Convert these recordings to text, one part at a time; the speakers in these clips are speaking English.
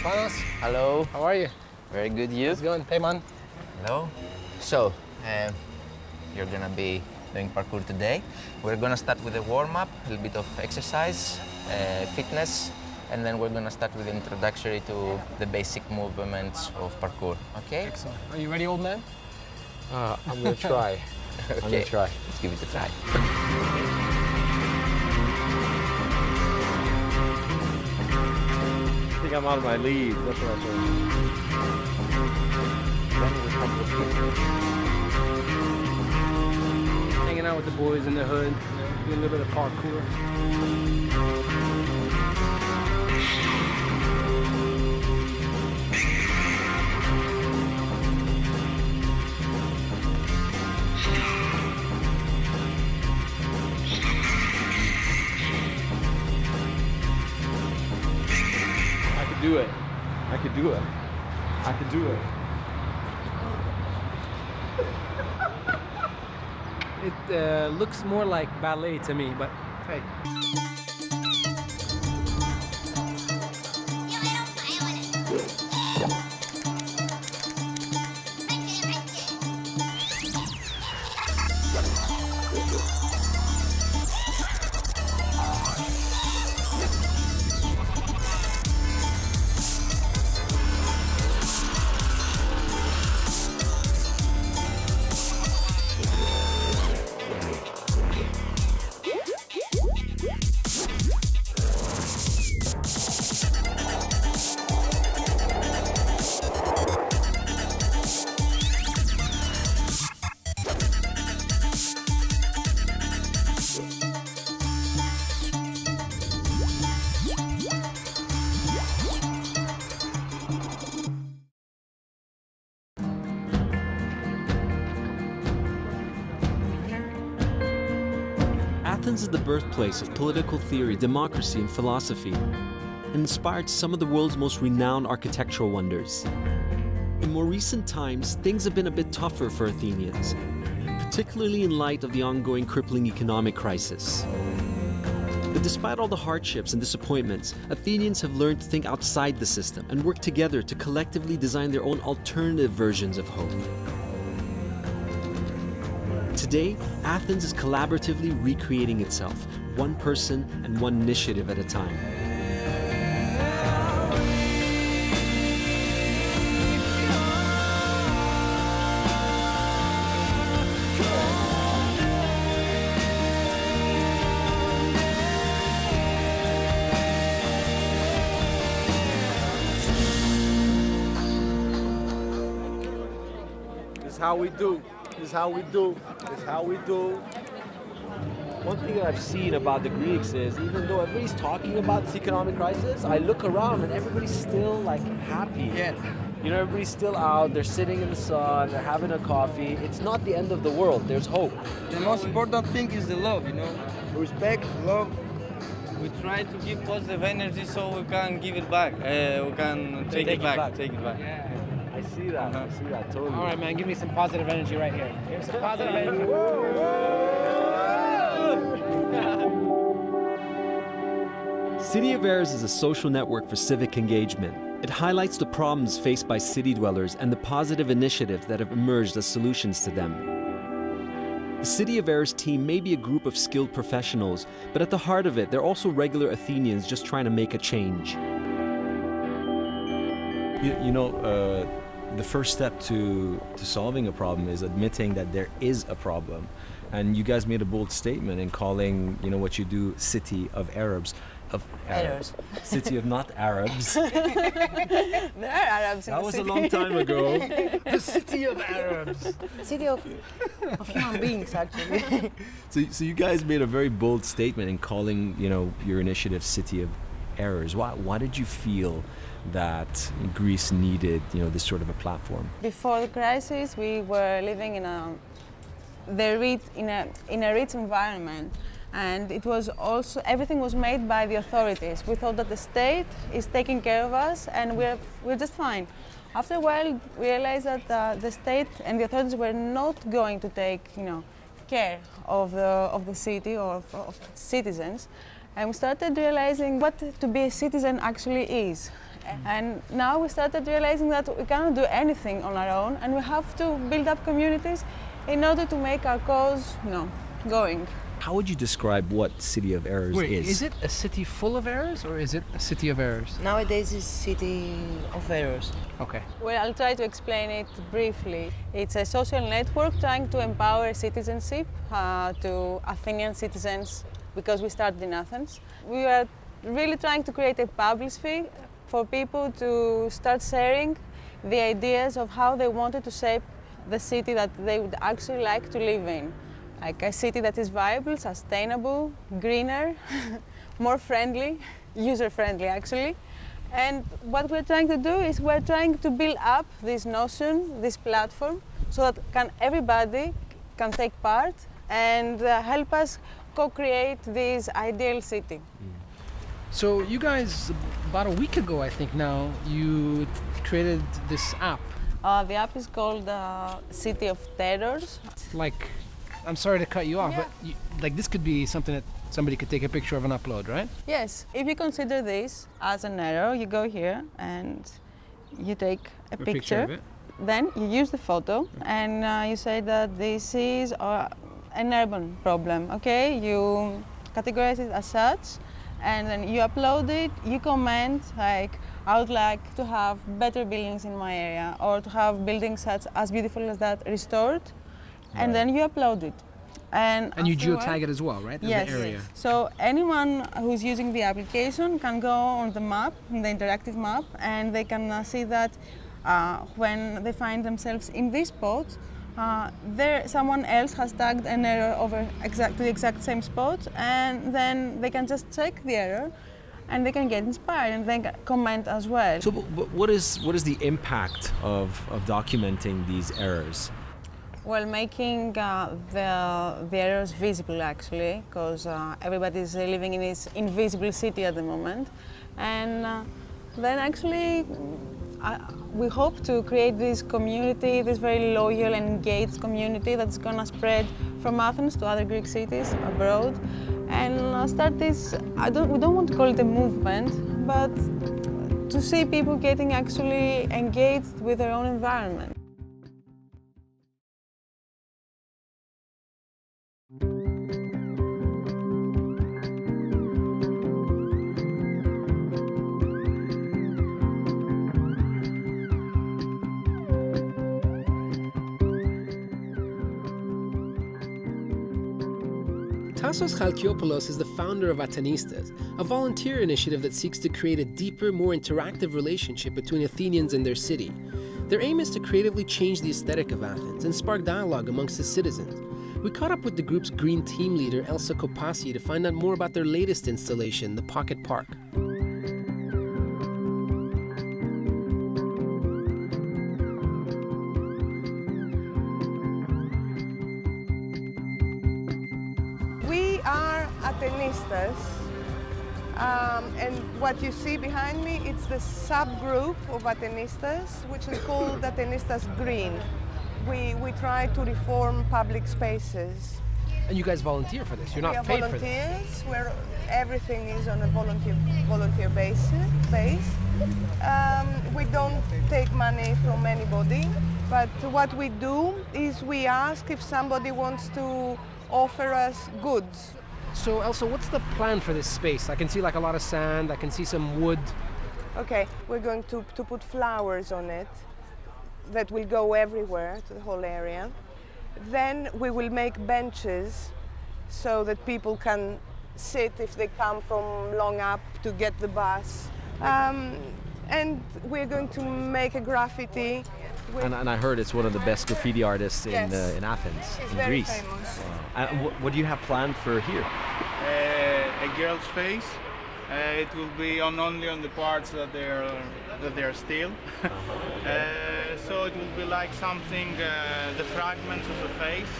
Panos. Hello. How are you? Very good, you? How's it going? Hey, man. Hello. So, you're gonna be doing parkour today. We're gonna start with a warm-up, a little bit of exercise, fitness, and then we're gonna start with the introductory to the basic movements of parkour, okay? Excellent. Are you ready, old man? I'm gonna try. Okay. I'm gonna try. Let's give it a try. I think I'm out of my league. That's what I think. Hanging out with the boys in the hood, doing a little bit of parkour. I could do it. I could do it. I could do it. It looks more like ballet to me, but hey. Athens is the birthplace of political theory, democracy, and philosophy, and inspired some of the world's most renowned architectural wonders. In more recent times, things have been a bit tougher for Athenians, particularly in light of the ongoing crippling economic crisis. But despite all the hardships and disappointments, Athenians have learned to think outside the system and work together to collectively design their own alternative versions of hope. Today, Athens is collaboratively recreating itself, one person and one initiative at a time. This is how we do. This is how we do. This is how we do. One thing that I've seen about the Greeks is even though everybody's talking about this economic crisis, I look around and everybody's still like happy. Yeah. You know, everybody's still out, they're sitting in the sun, they're having a coffee. It's not the end of the world, there's hope. The most important thing is the love, you know. Respect, love. We try to give positive energy so we can give it back. We can take it back. Take it back. Yeah. I see that, I see that, totally. All right, man, give me some positive energy right here. Give me some positive energy. City of Errors is a social network for civic engagement. It highlights the problems faced by city dwellers and the positive initiatives that have emerged as solutions to them. The City of Errors team may be a group of skilled professionals, but at the heart of it, they're also regular Athenians just trying to make a change. The first step to solving a problem is admitting that there is a problem. And you guys made a bold statement in calling, what you do, City of Arabs. Of Arabs. City of not Arabs. There are Arabs in That the was city. a long time ago. The city of Arabs. City of human beings, actually. So you guys made a very bold statement in calling, your initiative City of Errors. Why did you feel that Greece needed, this sort of a platform? Before the crisis, we were living in a rich environment, and it was also everything was made by the authorities. We thought that the state is taking care of us, and we're just fine. After a while, we realized that the state and the authorities were not going to take, care of the city or of citizens, and we started realizing what to be a citizen actually is. And now we started realizing that we cannot do anything on our own, and we have to build up communities in order to make our cause, going. How would you describe what City of Errors Wait, is? is it a city full of errors or is it a city of errors? Nowadays it's city of errors. Okay. Well, I'll try to explain it briefly. It's a social network trying to empower citizenship to Athenian citizens because we started in Athens. We are really trying to create a public sphere for people to start sharing the ideas of how they wanted to shape the city that they would actually like to live in. Like a city that is viable, sustainable, greener, more friendly, user-friendly actually. And what we're trying to do is we're trying to build up this notion, this platform, so that everybody can take part and help us co-create this ideal city. So you guys, about a week ago I think now, you created this app. The app is called City of Terrors. Like, I'm sorry to cut you off, Yeah. but this could be something that somebody could take a picture of and upload, right? Yes, if you consider this as an error, you go here and you take a picture. of it. Then you use the photo and you say that this is an urban problem, okay? You categorize it as such and then you upload it, you comment like, I would like to have better buildings in my area or to have buildings such as beautiful as that restored, and then you upload it. And you afterward- geotag it as well, right? Yes. The area. So anyone who's using the application can go on the map, the interactive map, and they can see that when they find themselves in this spot, someone else has tagged an error over the exact same spot, and then they can just check the error, and they can get inspired and then comment as well. So, but what is the impact of documenting these errors? Well, making the errors visible actually, because everybody is living in this invisible city at the moment, and then actually we hope to create this community, this very loyal and engaged community that's going to spread from Athens to other Greek cities abroad, and start this. We don't want to call it a movement, but to see people getting actually engaged with their own environment. Tassos Chalkiopoulos is the founder of Athenistas, a volunteer initiative that seeks to create a deeper, more interactive relationship between Athenians and their city. Their aim is to creatively change the aesthetic of Athens and spark dialogue amongst the citizens. We caught up with the group's green team leader, Elsa Kopassi, to find out more about their latest installation, the Pocket Park. We are Athenistas, and what you see behind me, it's the subgroup of Athenistas, which is called Athenistas Green. We try to reform public spaces. And you guys volunteer for this. You're We not are paid for this. volunteers, where everything is on a volunteer base. We don't take money from anybody, but what we do is we ask if somebody wants to offer us goods. So Elsa, what's the plan for this space? I can see like a lot of sand, I can see some wood. Okay, we're going to put flowers on it that will go everywhere to the whole area. Then we will make benches so that people can sit if they come from long up to get the bus. And we're going to make a graffiti. And I heard it's one of the best graffiti artists Yes. in Athens, It's in very Greece. famous. What do you have planned for here? A girl's face. It will be only on the parts that they're still. So it will be like something, the fragments of the face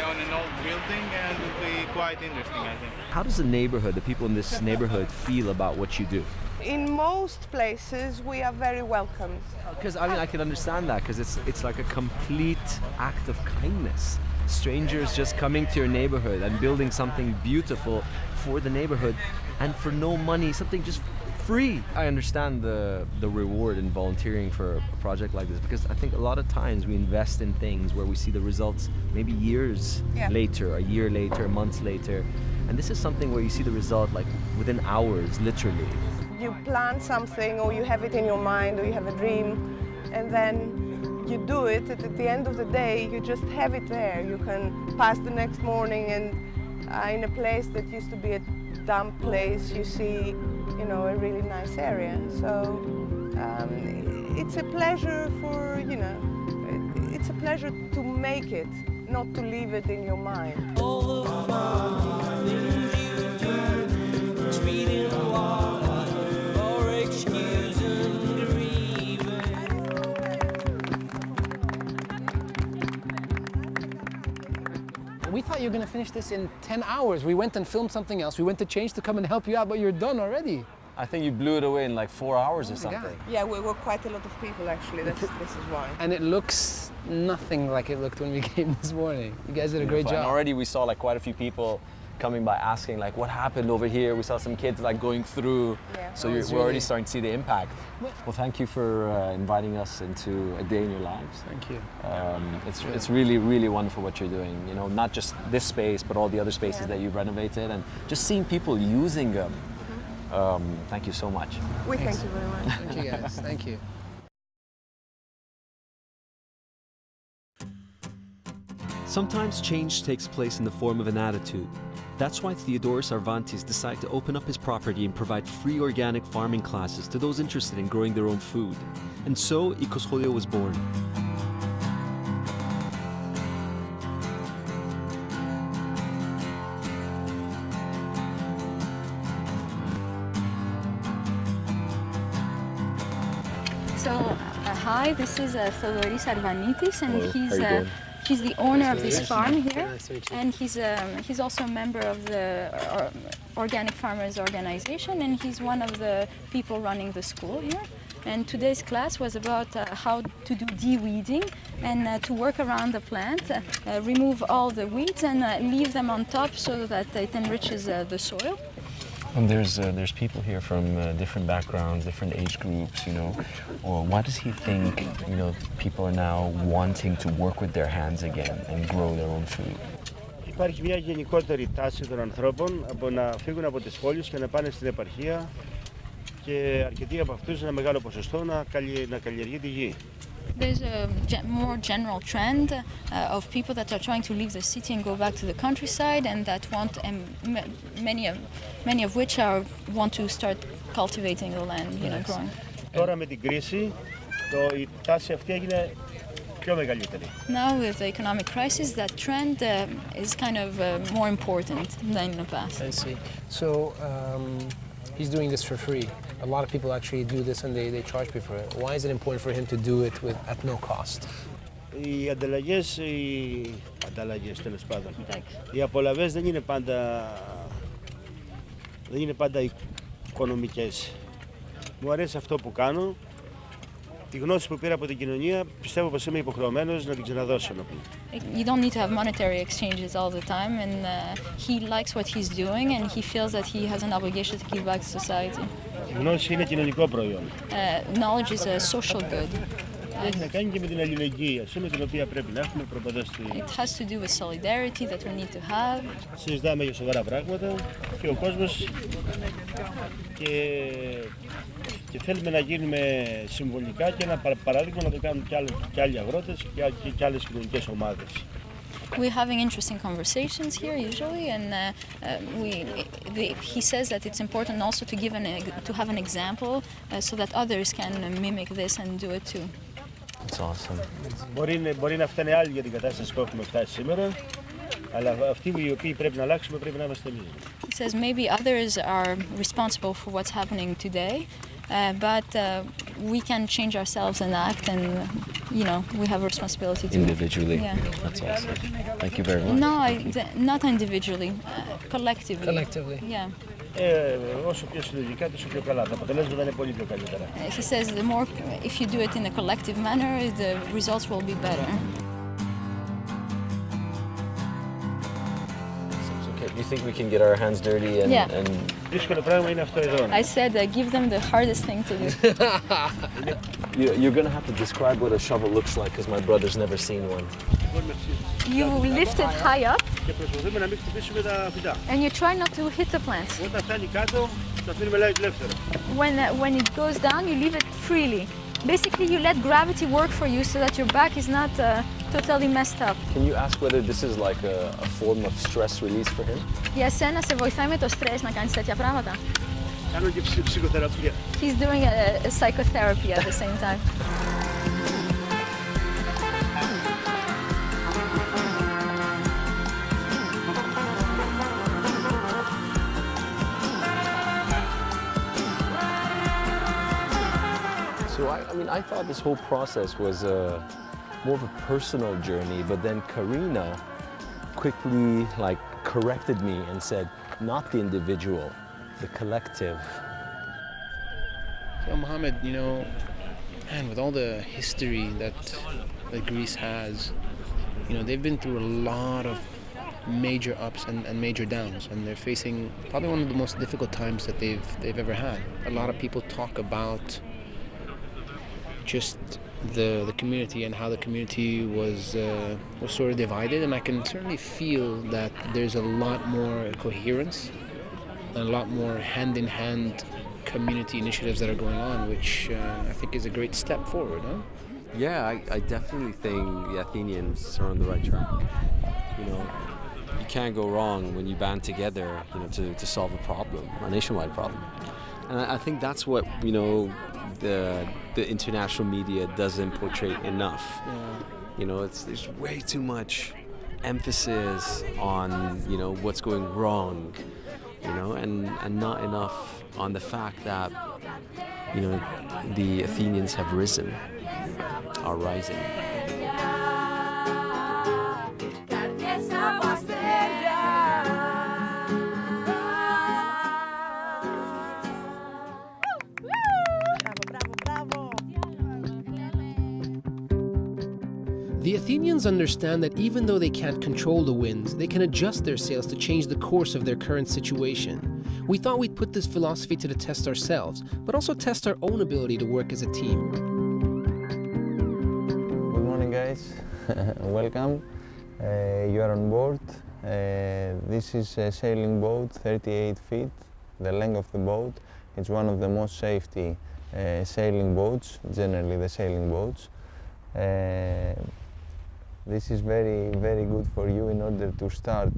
on an old building, and it will be quite interesting, I think. How does the people in this neighborhood feel about what you do? In most places, we are very welcomed. Because I can understand that, because it's like a complete act of kindness. Strangers just coming to your neighborhood and building something beautiful for the neighborhood, and for no money, something just free. I understand the reward in volunteering for a project like this, because I think a lot of times we invest in things where we see the results maybe years later, a year later, months later. And this is something where you see the result like within hours, literally. You plan something, or you have it in your mind, or you have a dream, and then you do it. At the end of the day, you just have it there. You can pass the next morning, and in a place that used to be a dump place, you see, you know, a really nice area. So it's a pleasure for, you know, it's a pleasure to make it, not to leave it in your mind. All the fun things you do, treating water for excusing grieving. We thought you were going to finish this in 10 hours. We went and filmed something else. We went to change to come and help you out, but you're done already. I think you blew it away in like 4 hours or something. Yeah, we were quite a lot of people actually. This is why. And it looks nothing like it looked when we came this morning. You guys did a great job. And already we saw like quite a few people coming by asking like what happened over here. We saw some kids like going through. Yeah. So we're already starting to see the impact. Well, thank you for inviting us into a day in your lives. Thank you. It's really, really wonderful what you're doing. You know, not just this space, but all the other spaces that you've renovated, and just seeing people using them. Thank you so much. We thank you very much. Thank you guys. Thank you. Sometimes change takes place in the form of an attitude. That's why Theodoros Arvantis decided to open up his property and provide free organic farming classes to those interested in growing their own food. And so, Ikoscholio was born. So, hi, this is Theodoros Arvanitis, and he's the owner of this farm here, and he's also a member of the Organic Farmers Organization, and he's one of the people running the school here. And today's class was about how to do de-weeding and to work around the plant, remove all the weeds and leave them on top so that it enriches the soil. And there's people here from different backgrounds, different age groups, you know. Or why does he think, you know, people are now wanting to work with their hands again and grow their own food? Υπάρχει μια γενικότερη τάση των ανθρώπων από να φύγουν από τις πόλεις και να πάνε στην επαρχία και αρκετοί από αυτούς, ένα μεγάλο ποσοστό, να καλλιεργεί τη γη. There's a more general trend of people that are trying to leave the city and go back to the countryside, and that want, many of which want to start cultivating the land, you know, growing. Τώρα με την κρίση, η τάση αυτή έγινε πιο μεγαλύτερη. Now with the economic crisis, that trend is kind of more important than in the past. I see. So he's doing this for free. A lot of people actually do this and they charge me for it. Why is it important for him to do it at no cost? Οι ανταλλαγές τέλος πάντων. Οι απολαβές δεν είναι πάντα οικονομικές. Μου αρέσει αυτό που κάνω. Τη γνώση που πήρα από την κοινωνία, πιστεύω πως είμαι υποχρεωμένος να την ξαναδώσω. You don't need to have monetary exchanges all the time, and he likes what he's doing, and he feels that he has an obligation to give back to society. Η γνώση είναι κοινωνικό προϊόν. Knowledge is a social good. Έχει να κάνει και με την αλληλεγγύη, την οποία πρέπει να έχουμε προποδέστη. It has to do with solidarity that we need to have. Συζητάμε για σοβαρά πράγματα και ο κόσμος και θέλουμε να γίνουμε συμβολικά και ένα παράδειγμα να το κάνουν και άλλοι αγρότες και άλλες κοινωνικές ομάδες. We're having interesting conversations here usually, and he says that it's important also to have an example so that others can mimic this and do it too. That's awesome. Μπορεί να φταίνε άλλοι για την κατάσταση που έχουμε φτάσει σήμερα, αλλά αυτοί οι οποίοι πρέπει να αλλάξουμε πρέπει να είμαστε εμείς. He says maybe others are responsible for what's happening today, but we can change ourselves and act, and you know, we have a responsibility to individually. Yeah. That's awesome. Thank you very much. No, not individually, collectively. Collectively. Yeah. Όσο πιο συλλογικά, τόσο πιο καλά. Τα αποτελέσματα είναι πολύ πιο καλύτερα. He says the more, if you do it in a collective manner, the results will be better. Okay, You think we can get our hands dirty and... Yeah. and I said give them the hardest thing to do. you're gonna have to describe what a shovel looks like because my brother's never seen one. You lift it high up and you try not to hit the plants. When it goes down, you leave it freely. Basically, you let gravity work for you so that your back is not totally messed up. Can you ask whether this is like a form of stress release for him? Για σένα σε βοηθάει με το στρες να κάνεις τέτοια πράγματα. Κάνω και ψυχοθεραπεία. He's doing a psychotherapy at the same time. So I thought this whole process was more of a personal journey, but then Karina quickly corrected me and said, not the individual, the collective. So Mohammed, man, with all the history that Greece has, they've been through a lot of major ups and major downs, and they're facing probably one of the most difficult times that they've ever had. A lot of people talk about just the community and how the community was sort of divided, and I can certainly feel that there's a lot more coherence and a lot more hand-in-hand community initiatives that are going on, which I think is a great step forward, huh? Yeah, I definitely think the Athenians are on the right track. You can't go wrong when you band together, to solve a problem, a nationwide problem. And I think that's what, the international media doesn't portray enough. Yeah. There's way too much emphasis on, what's going wrong, and not enough on the fact that, the Athenians have risen, are rising. The Athenians understand that even though they can't control the winds, they can adjust their sails to change the course of their current situation. We thought we'd put this philosophy to the test ourselves, but also test our own ability to work as a team. Good morning, guys. Welcome. You are on board. This is a sailing boat, 38 feet, the length of the boat. It's one of the most safety sailing boats, generally the sailing boats. This is very, very good for you in order to start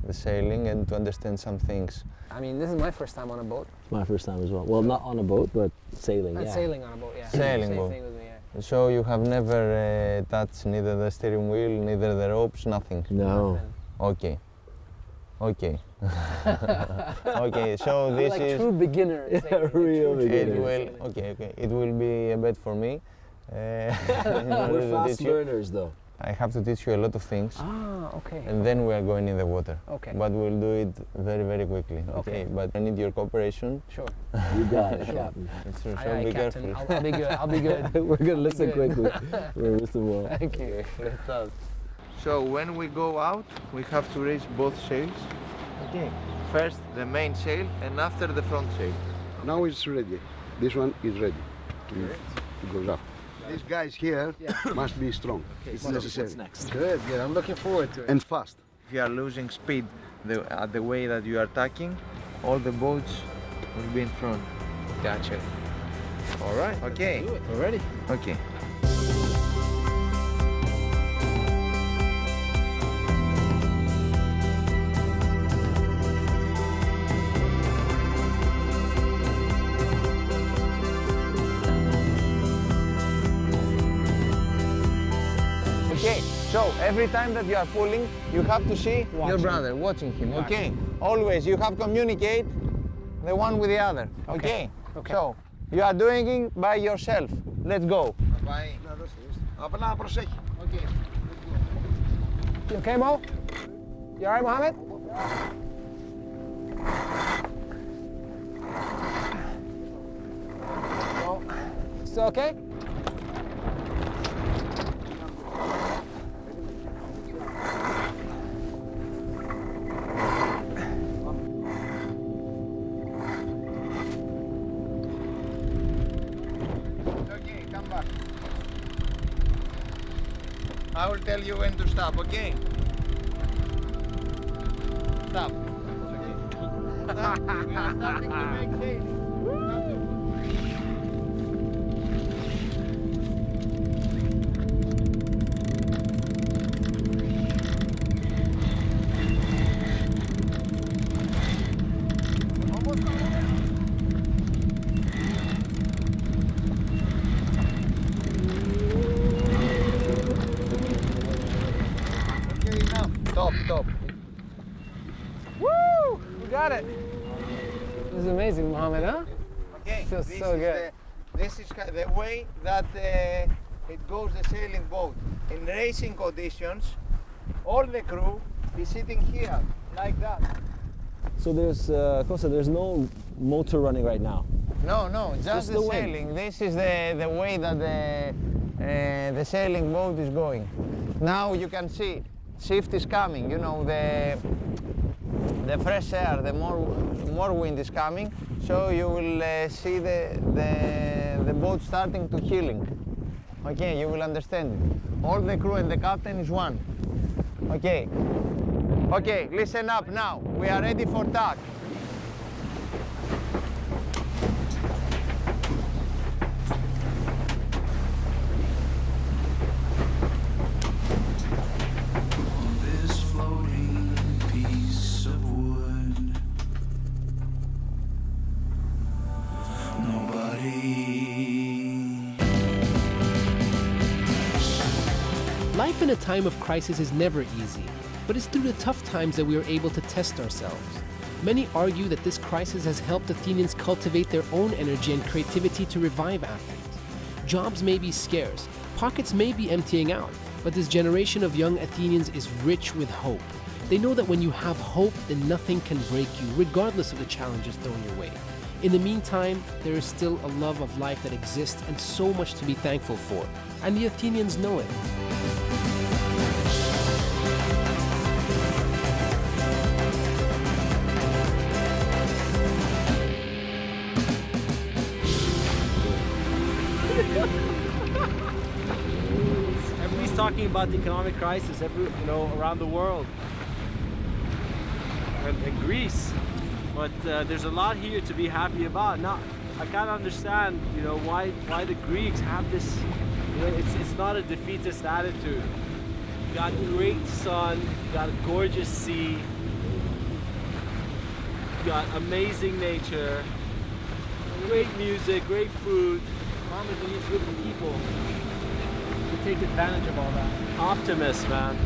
the sailing and to understand some things. This is my first time on a boat. My first time as well. Well, not on a boat, but sailing, And yeah. sailing on a boat, yeah. Sailing Same boat. thing with me, yeah. So you have never touched neither the steering wheel, neither the ropes, nothing? No. Okay. Okay. Okay, so this like is... true beginners. Real beginners. It will be a bit for me. We're fast learners, though. I have to teach you a lot of things. Ah, okay. And then we are going in the water. Okay. But we'll do it very, very quickly. Okay. But I need your cooperation. Sure. You got it, Sure. Captain. So Aye, be Captain. careful. I'll be good. I'll be good. We're going to listen Good. quickly. We're listening well. Thank you. Let's go. So when we go out, we have to raise both sails. Okay. First the main sail and after the front sail. Now it's ready. This one is ready to go up. These guys here must be strong. Okay, It's so necessary. what's next? Good. I'm looking forward to it. And fast. If you are losing speed at the way that you are tacking, all the boats will be in front. Gotcha. All right. Okay. Let's do it. We're ready. Okay. Okay, so every time that you are pulling, you have to see your brother, watching him, okay? Always, you have communicate the one with the other, okay? So, you are doing it by yourself. Let's go. Απλά προσέχει. Okay. You okay, Mo? You all right, Mohammed? Mo, still okay? back. I will tell you when to stop, okay? Stop. Stop. We are starting to make sailing. Top. Woo! We got it. This is amazing, Mohammed, huh? Okay, Feels this so is good. This is the way that it goes the sailing boat. In racing conditions, all the crew is sitting here, like that. So there's, Costa, there's no motor running right now. No, just the the wind. sailing. This is the way that the sailing boat is going. Now you can see, shift is coming. You know, the fresh air, the more wind is coming, so you will see the boat starting to heeling. Okay, you will understand it. All the crew and the captain is one. Okay. Okay, listen up now. We are ready for tack. This floating piece of wood. Nobody. Life in a time of crisis is never easy, but it's through the tough times that we are able to test ourselves. Many argue that this crisis has helped Athenians cultivate their own energy and creativity to revive Athens. Jobs may be scarce, pockets may be emptying out, but this generation of young Athenians is rich with hope. They know that when you have hope, then nothing can break you, regardless of the challenges thrown your way. In the meantime, there is still a love of life that exists and so much to be thankful for, and the Athenians know it. Everybody's talking about the economic crisis, around the world, and Greece. But there's a lot here to be happy about. Now, I can't understand, why the Greeks have this. It's not a defeatist attitude. You got great sun, you got a gorgeous sea, you got amazing nature, great music, great food. Farmers need good people to take advantage of all that. Optimist, man.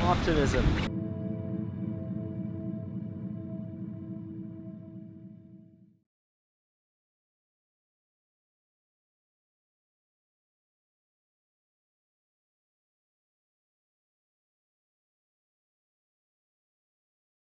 Optimism.